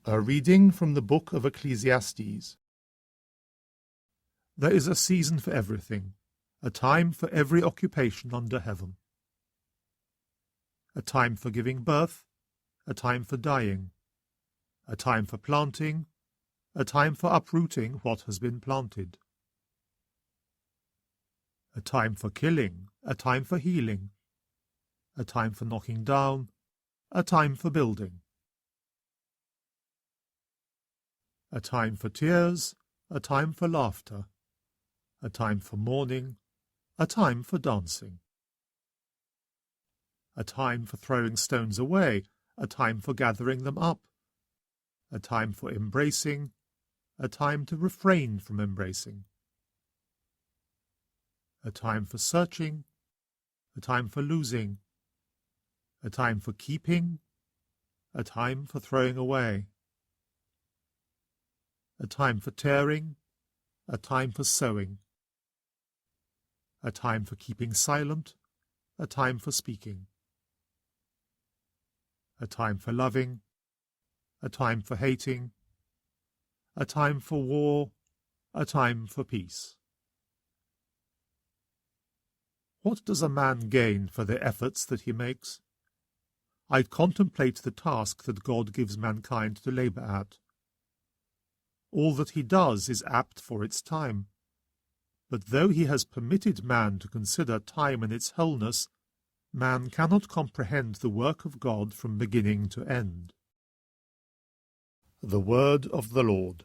A reading from the book of Ecclesiastes. There is a season for everything, a time for every occupation under heaven. A time for giving birth, a time for dying, a time for planting, a time for uprooting what has been planted. A time for killing, a time for healing, a time for knocking down, a time for building. A time for tears, a time for laughter, a time for mourning, a time for dancing. A time for throwing stones away, a time for gathering them up, a time for embracing, a time to refrain from embracing. A time for searching, a time for losing, a time for keeping, a time for throwing away. A time for tearing, a time for sowing, a time for keeping silent, a time for speaking, a time for loving, a time for hating, a time for war, a time for peace. What does a man gain for the efforts that he makes? I contemplate the task that God gives mankind to labour at. All that he does is apt for its time. But though he has permitted man to consider time in its wholeness, man cannot comprehend the work of God from beginning to end. The Word of the Lord.